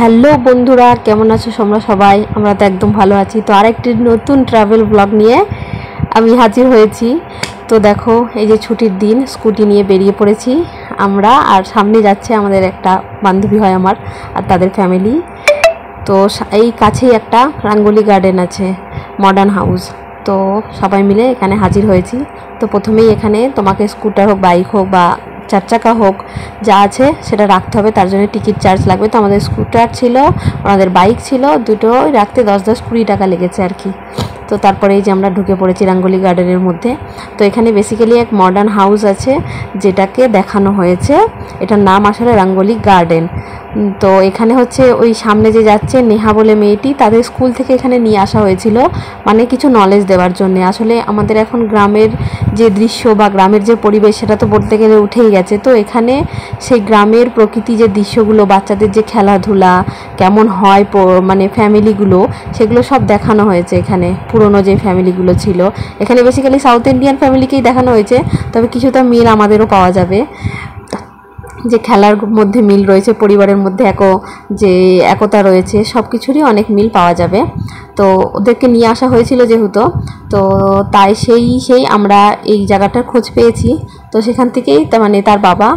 Hello বন্ধুরা, কেমন আছো তোমরা সবাই? আমরা তো একদম ভালো আছি। তো আরেকটি নতুন ট্রাভেল ব্লগ নিয়ে আমি হাজির হয়েছি। তো দেখো, এই যে ছুটির দিন, স্কুটি নিয়ে বেরিয়ে পড়েছি আমরা। আর সামনে যাচ্ছে আমাদের একটা বান্ধবী হয় আমার আর তাদের ফ্যামিলি। তো এই কাছেই একটা রাঙ্গোলি গার্ডেন আছে, মডার্ন হাউস। তো সবাই মিলে এখানে হাজির হয়েছি। তো প্রথমেই এখানে তোমাকে স্কুটার হোক, বাইক হোক বা চার চাকা হোক, যা আছে সেটা রাখতে হবে। তার জন্য টিকিট চার্জ লাগবে। তো আমাদের স্কুটার ছিল, আমাদের বাইক ছিল, দুটোই রাখতে 10-20 টাকা লেগেছে আর কি। তো তারপরে এই যে আমরা ঢুকে পড়েছি রাঙ্গোলি গার্ডেনের মধ্যে। তো এখানে বেসিক্যালি এক মডার্ন হাউস আছে যেটাকে দেখানো হয়েছে। এটার নাম আসলে রাঙ্গোলি গার্ডেন। তো এখানে হচ্ছে ওই সামনে যে যাচ্ছে নেহা বলে মেয়েটি, তাদের স্কুল থেকে এখানে নিয়ে আসা হয়েছিল, মানে কিছু নলেজ দেওয়ার জন্য। আসলে আমাদের এখন গ্রামের যে দৃশ্য বা গ্রামের যে পরিবেশ সেটা তো বলতে গেলে উঠেই গেছে। তো এখানে সেই গ্রামের প্রকৃতি যে দৃশ্যগুলো, বাচ্চাদের যে খেলাধুলা কেমন হয়, মানে ফ্যামিলিগুলো, সেগুলো সব দেখানো হয়েছে এখানে। পুরনো যে ফ্যামিলিগুলো ছিল এখানে, বেসিক্যালি সাউথ ইন্ডিয়ান ফ্যামিলিকেই দেখানো হয়েছে, তবে কিছুটা মিল আমাদেরও পাওয়া যাবে। যে খেলার মধ্যে মিল রয়েছে, পরিবারের মধ্যে যে একতা রয়েছে, সব কিছুরই অনেক মিল পাওয়া যাবে। তো ওদেরকে নিয়ে আসা হয়েছিল যেহেতু, তো তাই সেই আমরা এই জায়গাটার খোঁজ পেয়েছি। তো সেখান থেকেই মানে তার বাবা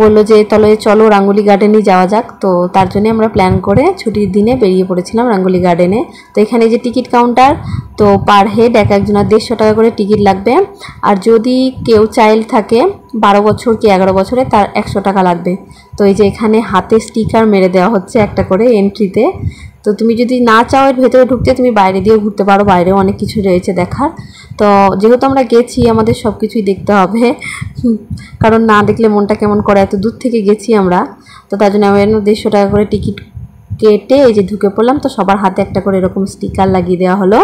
বলল যে তাহলে চলো রাঙ্গোলি গার্ডেনে যাওয়া যাক। তো তার জন্য আমরা প্ল্যান করে ছুটির দিনে বেরিয়ে পড়েছিলাম রাঙ্গোলি গার্ডেনে। তো এখানে যে টিকিট কাউন্টার, তো পার হেড একজনের 150 টাকা করে টিকিট লাগবে। আর যদি কেউ চাইল্ড থাকে 12 বছর কি 11 বছরে, তার 100 টাকা লাগবে। তো এই যে এখানে হাতে স্টিকার মেরে দেওয়া হচ্ছে একটা করে এন্ট্রিতে। তো তুমি যদি না চাও এর ভেতরে ঢুকতে, তুমি বাইরে দিয়েও ঘুরতে পারো, বাইরেও অনেক কিছু রয়েছে দেখার। তো যেহেতু আমরা গেছি, আমাদের সব কিছুই দেখতে হবে, কারণ না দেখলে মনটা কেমন করে। এত দূর থেকে গেছি আমরা, তো তার জন্য আমি 150 টাকা করে টিকিট কেটে এই যে ঢুকে পড়লাম। তো সবার হাতে একটা করে এরকম স্টিকার লাগিয়ে দেওয়া হলো।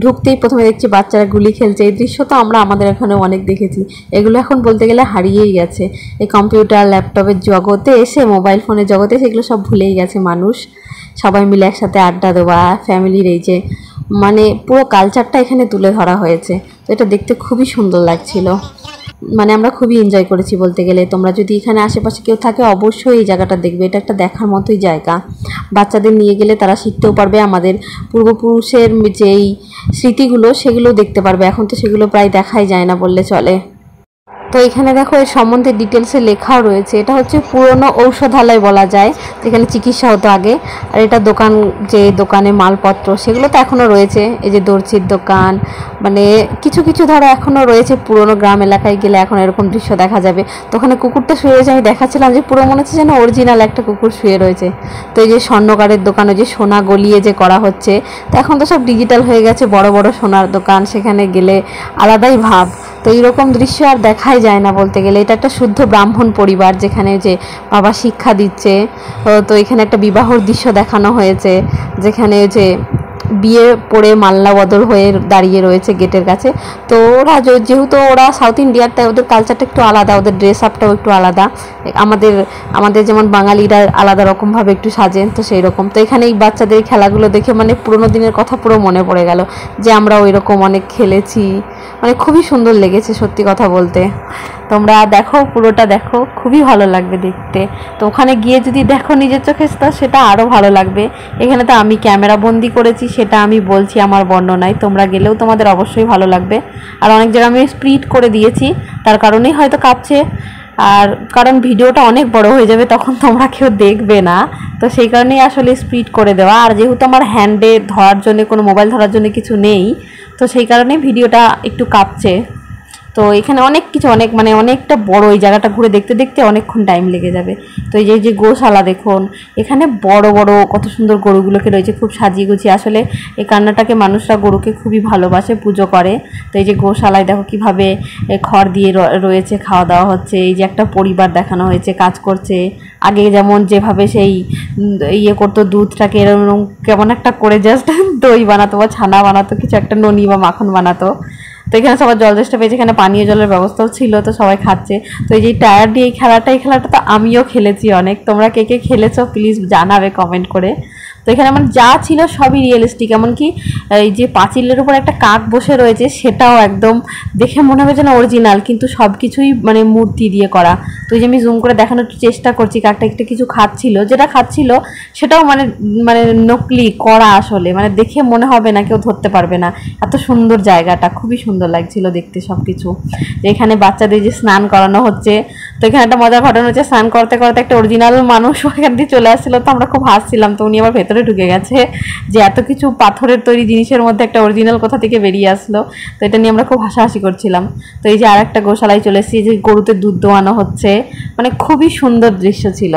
ঢুকতেই প্রথমে দেখছি বাচ্চারা গুলি খেলছে। এই দৃশ্য তো আমরা আমাদের এখানে অনেক দেখেছি। এগুলো এখন বলতে গেলে হারিয়েই গেছে। এই কম্পিউটার ল্যাপটপের জগতে এসে, মোবাইল ফোনের জগতে এসে এগুলো সব ভুলেই গেছে মানুষ। সবাই মিলে একসাথে আড্ডা দেওয়া, ফ্যামিলির এই যে মানে পুরো কালচারটা এখানে তুলে ধরা হয়েছে। তো এটা দেখতে খুবই সুন্দর লাগছিল, মানে আমরা খুবই এনজয় করেছি বলতে গেলে। তোমরা যদি এখানে আশেপাশে কেউ থাকে, অবশ্যই এই জায়গাটা দেখবে। এটা একটা দেখার মতোই জায়গা। বাচ্চাদের নিয়ে গেলে তারা শিখতেও পারবে, আমাদের পূর্বপুরুষের যেই স্মৃতিগুলো সেগুলো দেখতে পারবে। এখন তো সেগুলো প্রায় দেখাই যায় না বললে চলে। তো এখানে দেখো এর সম্বন্ধে ডিটেলসে লেখাও রয়েছে। এটা হচ্ছে পুরনো ঔষধালয় বলা যায়, যেখানে চিকিৎসা হতো আগে। আর এটা দোকান, যে দোকানে মালপত্র সেগুলো তো এখনও রয়েছে। এই যে দর্জির দোকান, মানে কিছু কিছু ধরো এখনও রয়েছে। পুরনো গ্রাম এলাকায় গেলে এখন এরকম দৃশ্য দেখা যাবে। তো ওখানে কুকুরটা শুয়ে রয়েছে, আমি দেখাচ্ছিলাম যে পুরো মনে হচ্ছে যেন অরিজিনাল একটা কুকুর শুয়ে রয়েছে। তো এই যে স্বর্ণকারের দোকান, ওই যে সোনা গলিয়ে যে করা হচ্ছে, তো এখন তো সব ডিজিটাল হয়ে গেছে। বড় বড় সোনার দোকান, সেখানে গেলে আলাদাই ভাব। তো এইরকম দৃশ্য আর দেখাই যায় না বলতে গেলে। এটা একটা শুদ্ধ ব্রাহ্মণ পরিবার, যেখানে যে বাবা শিক্ষা দিচ্ছে। তো এখানে একটা বিবাহর দৃশ্য দেখানো হয়েছে, যেখানে যে বিয়ে পড়ে মাল্লা বদল হয়ে দাঁড়িয়ে রয়েছে গেটের কাছে। তো ওরা যেহেতু ওরা সাউথ ইন্ডিয়ার, তাই ওদের কালচারটা একটু আলাদা, ওদের ড্রেস আপটাও একটু আলাদা। আমাদের যেমন বাঙালিরা আলাদা রকমভাবে একটু সাজেন, তো সেই রকম। তো এখানে এই বাচ্চাদের খেলাগুলো দেখে মানে পুরোনো দিনের কথা পুরো মনে পড়ে গেল, যে আমরা ওই রকম অনেক খেলেছি। মানে খুবই সুন্দর লেগেছে সত্যি কথা বলতে। তোমরা দেখো, পুরোটা দেখো, খুবই ভালো লাগবে দেখতে। তো ওখানে গিয়ে যদি দেখো নিজের চোখে, তো সেটা আরও ভালো লাগবে। এখানে তো আমি ক্যামেরা বন্দি করেছি, সেটা আমি বলছি আমার বর্ণনায়। তোমরা গেলেও তোমাদের অবশ্যই ভালো লাগবে। আর অনেক জায়গায় আমি স্প্লিট করে দিয়েছি, তার কারণেই হয়তো কাঁপছে। আর কারণ ভিডিওটা অনেক বড় হয়ে যাবে, তখন তোমরা কেউ দেখবে না। তো সেই কারণেই আসলে স্প্লিট করে দেওয়া। আর যেহেতু আমার হ্যান্ডে ধরার জন্য, কোনো মোবাইল ধরার জন্য কিছু নেই, তো সেই কারণেই ভিডিওটা একটু কাঁপছে। তো এখানে অনেক কিছু, মানে অনেকটা বড়। এই জায়গাটা ঘুরে দেখতে দেখতে অনেকক্ষণ টাইম লেগে যাবে। তো এই যে গোশালা দেখুন, এখানে বড় বড় কত সুন্দর গরুগুলোকে রয়েছে, খুব সাজিয়ে গুছিয়ে। আসলে এই কান্নাটাকে মানুষরা গরুকে খুবই ভালোবাসে, পুজো করে। তো এই যে গোশালায় দেখো কিভাবে খড় দিয়ে রয়েছে, খাওয়া দাওয়া হচ্ছে। এই যে একটা পরিবার দেখানো হয়েছে, কাজ করছে। আগে যেমন যেভাবে সেই ইয়ে করতো, দুধটাকে এরকম কেমন একটা করে জাস্ট দই বানাতো বা ছানা বানাতো, কিছু একটা ননি বা মাখন বানাতো। তো এখানে সবার জল চেষ্টা পেয়েছে, এখানে পানীয় জলের ব্যবস্থাও ছিল, তো সবাই খাচ্ছে। তো এই যে টায়ার দিয়ে এই খেলাটা তো আমিও খেলেছি অনেক। তোমরা কে কে খেলেছো প্লিজ জানাবে কমেন্ট করে। তো তো এখানে মানে যা ছিল সবই রিয়েলিস্টিক, এমনকি এই যে পাঁচিলের উপর একটা কাক বসে রয়েছে সেটাও একদম দেখে মনে হবে যেন অরিজিনাল, কিন্তু সব কিছুই মানে মূর্তি দিয়ে করা। তো এই যে আমি জুম করে দেখানোর চেষ্টা করছি, কাকটা একটা কিছু খাচ্ছিল, যেটা খাচ্ছিল সেটাও মানে মানে নকলি করা, আসলে মানে দেখে মনে হবে না, কেউ ধরতে পারবে না। এত সুন্দর জায়গাটা, খুবই সুন্দর লাগছিল দেখতে সব কিছু। এখানে বাচ্চাদের যে স্নান করানো হচ্ছে, তো এখানে একটা মজার ঘটনা হচ্ছে, স্নান করতে করতে একটা অরিজিনাল মানুষ ওখান দিয়ে চলে আসছিলো, তো আমরা খুব হাসছিলাম। তো উনি আবার ভেতরে ঢুকে গেছে যে এত কিছু পাথরের তৈরি জিনিসের মধ্যে একটা অরিজিনাল কোথা থেকে বেরিয়ে আসলো। তো এটা নিয়ে আমরা খুব হাসাহাসি করছিলাম। তো এই যে আর একটা গোশালায় চলে এসেছি, যে গরুতে দুধ দোয়ানো হচ্ছে, মানে খুবই সুন্দর দৃশ্য ছিল।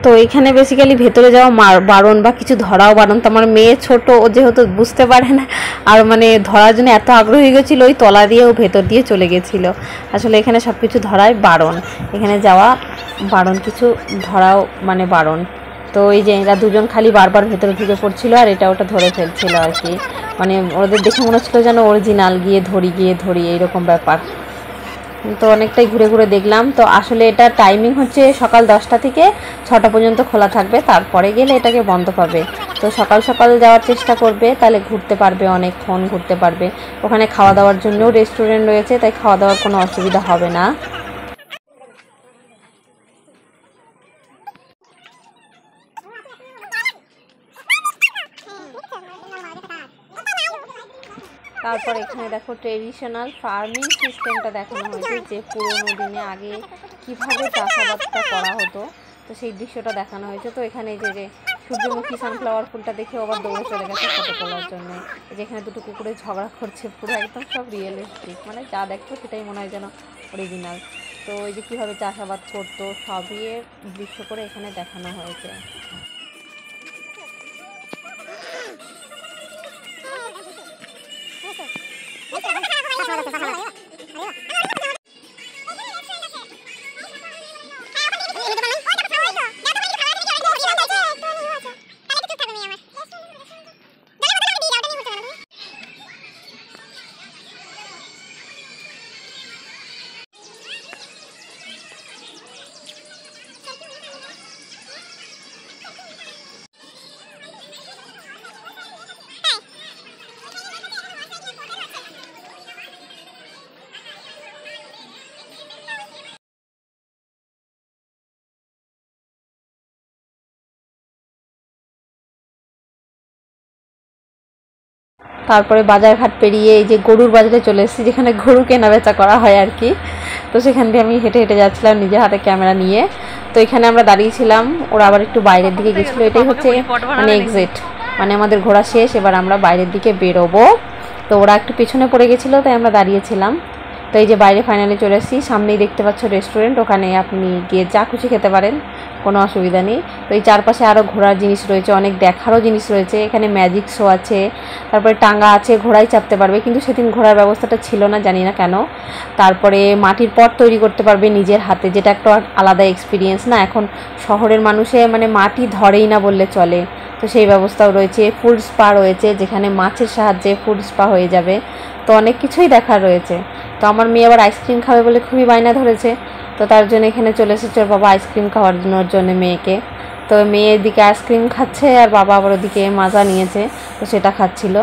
তো এখানে বেসিক্যালি ভেতরে যাওয়া বারণ বা কিছু ধরাও বারণ। তো আমার মেয়ে ছোট, ও যেহেতু বুঝতে পারে না, আর মানে ধরার জন্য এত আগ্রহী হয়ে গেছিলো, ওই তলা দিয়ে ও ভেতর দিয়ে চলে গেছিলো। আসলে এখানে সব কিছু ধরাই বারণ, এখানে যাওয়া বারণ, কিছু ধরাও মানে বারণ। তো এই যে এরা দুজন খালি বারবার ভেতরে ঢুকে পড়ছিল আর এটা ওটা ধরে ফেলছিল আর কি, মানে ওদের দেখে মনে হচ্ছিলো যেন অরিজিনাল, গিয়ে ধরি এইরকম ব্যাপার। তো অনেকটাই ঘুরে ঘুরে দেখলাম। তো আসলে এটা টাইমিং হচ্ছে সকাল 10টা থেকে 6টা পর্যন্ত খোলা থাকবে, তারপরে গেলে এটাকে বন্ধ পাবে। তো সকাল সকাল যাওয়ার চেষ্টা করবে, তাহলে ঘুরতে পারবে, অনেকক্ষণ ঘুরতে পারবে। ওখানে খাওয়া দাওয়ার জন্যও রেস্টুরেন্ট রয়েছে, তাই খাওয়া দাওয়ার কোনো অসুবিধা হবে না। তারপর এখানে দেখো ট্রেডিশনাল ফার্মিং সিস্টেমটা দেখানো হয়েছে, যে পুরোনো দিনে আগে কিভাবে চাষাবাদটা করা হতো, তো সেই দৃশ্যটা দেখানো হয়েছে। তো এখানে এই যে সূর্যমুখী সানফ্লাওয়ার ফুলটা দেখে আবার দৌড়ে চলে গেছে ফটো তোলার জন্য। যেখানে দুটো কুকুরে ঝগড়া করছে, পুরো একদম সব রিয়েলিস্টিক, মানে যা দেখতো সেটাই মনে হয় যেন অরিজিনাল। তো এই যে কীভাবে চাষাবাদ করতো সবই দৃশ্য করে এখানে দেখানো হয়েছে। তারপরে বাজারঘাট পেরিয়ে এই যে গরুর বাজারে চলে এসেছি, যেখানে গরু কেনা বেচা করা হয় আর কি। তো সেখান দিয়ে আমি হেঁটে হেঁটে যাচ্ছিলাম নিজের হাতে ক্যামেরা নিয়ে। তো এখানে আমরা দাঁড়িয়েছিলাম, ওরা আবার একটু বাইরের দিকে গেছিলো। এটাই হচ্ছে মানে এক্সিট, মানে আমাদের ঘোরা শেষ, এবার আমরা বাইরের দিকে বেরোবো। তো ওরা একটু পেছনে পড়ে গেছিলো, তাই আমরা দাঁড়িয়েছিলাম। তো এই যে বাইরে ফাইনালি চলে এসেছি, সামনেই দেখতে পাচ্ছ রেস্টুরেন্ট, ওখানে আপনি গিয়ে যা খুশি খেতে পারেন, কোনো অসুবিধা নেই। তো এই চারপাশে আরও ঘোরার জিনিস রয়েছে, অনেক দেখারও জিনিস রয়েছে। এখানে ম্যাজিক শো আছে, তারপরে টাঙ্গা আছে, ঘোড়ায় চাপতে পারবে, কিন্তু সেদিন ঘোড়ার ব্যবস্থাটা ছিল না, জানি না কেন। তারপরে মাটির পট তৈরি করতে পারবে নিজের হাতে, যেটা একটা আলাদা এক্সপিরিয়েন্স না, এখন শহরের মানুষে মানে মাটি ধরেই না বললে চলে। তো সেই ব্যবস্থাও রয়েছে। ফুড স্পা রয়েছে, যেখানে মাছের সাহায্যে ফুড স্পা হয়ে যাবে। তো অনেক কিছুই দেখার রয়েছে। তো আমার মেয়ে আবার আইসক্রিম খাবে বলে খুবই বায়না ধরেছে, তো তার জন্য এখানে চলে এসেছে ওর বাবা আইসক্রিম খাওয়ার জন্য মেয়েকে। তো মেয়ে এদিকে আইসক্রিম খাচ্ছে আর বাবা আবার ওদিকে মাজা নিয়েছে, তো সেটা খাচ্ছিল।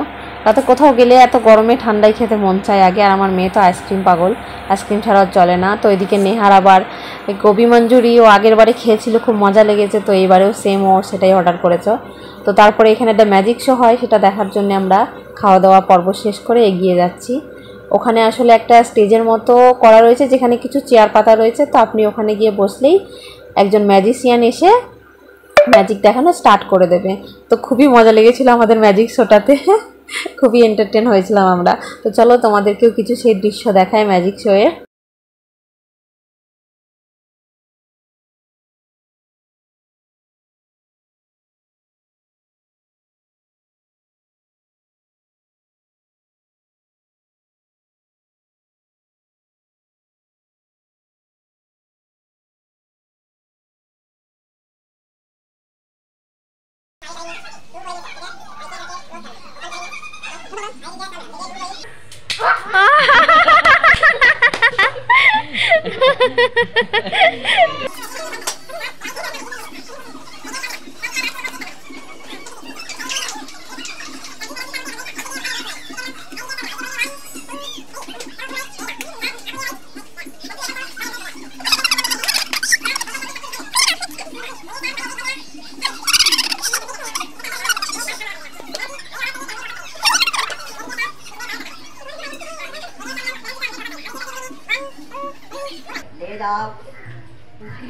রাতে কোথাও গেলে এত গরমে ঠান্ডাই খেতে মন চায় আগে, আর আমার মেয়ে তো আইসক্রিম পাগল, আইসক্রিম ছাড়াও চলে না। তো এদিকে নেহার আবার গোবি মঞ্জুরি ও আগের বারে খেয়েছিল, খুব মজা লেগেছে, তো এইবারেও সেম ও সেটাই অর্ডার করেছ। তো তারপরে এখানে একটা ম্যাজিক শো হয়, সেটা দেখার জন্য আমরা খাওয়া দাওয়া পর্ব শেষ করে এগিয়ে যাচ্ছি। ওখানে আসলে একটা স্টেজের মতো করা রয়েছে, যেখানে কিছু চেয়ার পাতা রয়েছে। তো আপনি ওখানে গিয়ে বসলেই একজন ম্যাজিশিয়ান এসে ম্যাজিক দেখানো স্টার্ট করে দেবে। তো খুবই মজা লেগেছিল আমাদের ম্যাজিক শোটাতে, খুবই এন্টারটেন হয়েছিলাম আমরা। তো চলো তোমাদেরকেও কিছু সেই দৃশ্য দেখায় ম্যাজিক শোয়ের।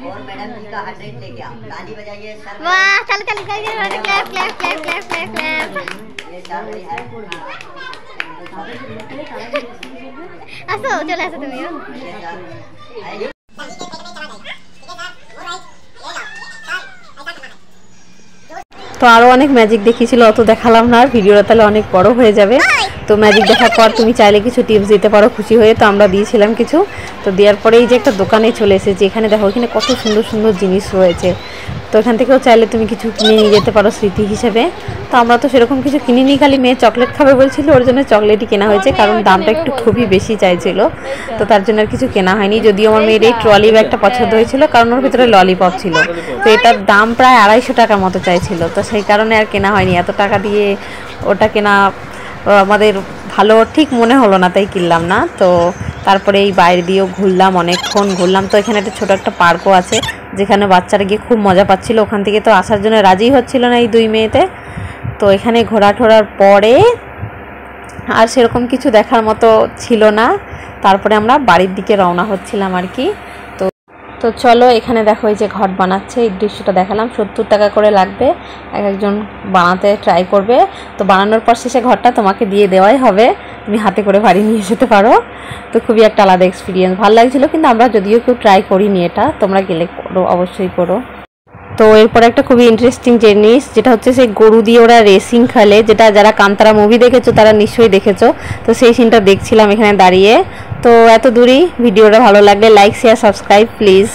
और मैडम जी का 100 लेके आओ, ताली बजाइए सर। वाह चल चल चल clap clap clap clap clap clap. ये सर है আসো চলে আসো তুমিও। তো আরও অনেক ম্যাজিক দেখিয়েছিল, অত দেখালাম না, আর ভিডিওটা তাহলে অনেক বড় হয়ে যাবে। তো ম্যাজিক দেখার পর তুমি চাইলে কিছু টিপস দিতে পারো খুশি হয়ে, তো আমরা দিয়েছিলাম কিছু। তো দেওয়ার পরে এই যে একটা দোকানে চলে এসেছি, এখানে দেখো এখানে কত সুন্দর সুন্দর জিনিস রয়েছে। তো এখান থেকেও চাইলে তুমি কিছু কিনে নিয়ে যেতে পারো স্মৃতি হিসেবে। তো আমরা তো সেরকম কিছু কিনিনি, খালি মেয়ে চকলেট খাবে বলছিল, ওর জন্য চকলেটই কেনা হয়েছে, কারণ দামটা একটু খুবই বেশি চাইছিল। তো তার জন্য আর কিছু কেনা হয়নি, যদিও আমার মেয়ের এই ট্রলি ব্যাগটা পছন্দ হয়েছিল, কারণ ওর ভিতরে ললিপপ ছিল। তো এটার দাম প্রায় 250 টাকার মতো চাইছিল, তো সেই কারণে আর কেনা হয়নি। এত টাকা দিয়ে ওটা কেনা আমাদের ভালো ঠিক মনে হলো না, তাই কিনলাম না। তো তারপরে এই বাইরে দিয়েও ঘুরলাম, অনেকক্ষণ ঘুরলাম। তো এখানে একটা ছোটো একটা পার্কও আছে, যেখানে বাচ্চারা গিয়ে খুব মজা পাচ্ছিল। ওখান থেকে তো আসার জন্য রাজিই হচ্ছিল না এই দুই মেয়েতে। তো এখানে ঘোরা ঠোরার পরে আর সেরকম কিছু দেখার মতো ছিল না। তারপরে আমরা বাড়ির দিকে রওনা হচ্ছিলাম আর কি। তো চলো এখানে দেখো এই যে ঘট বানাচ্ছে, এই দৃশ্যটা দেখালাম। 70 টাকা করে লাগবে, একজন বানাতে ট্রাই করবে। তো বানানোর পর শেষে ঘরটা তোমাকে দিয়ে দেওয়াই হবে, তুমি হাতে করে বাড়ি নিয়ে যেতে পারো। তো খুবই একটা আলাদা এক্সপিরিয়েন্স, ভালো লাগছিলো। কিন্তু আমরা যদিও কেউ ট্রাই করিনি, এটা তোমরা গেলে করো, অবশ্যই করো। তো এরপর একটা খুবই ইন্টারেস্টিং জিনিস, যেটা হচ্ছে সেই গরু দিয়ে ওরা রেসিং খেলে, যেটা যারা কান্তারা মুভি দেখেছো তারা নিশ্চয়ই দেখেছো। তো সেই সিনটা দেখছিলাম এখানে দাঁড়িয়ে। তো এত দূরই, ভিডিওটা ভালো লাগলে লাইক শেয়ার সাবস্ক্রাইব প্লিজ।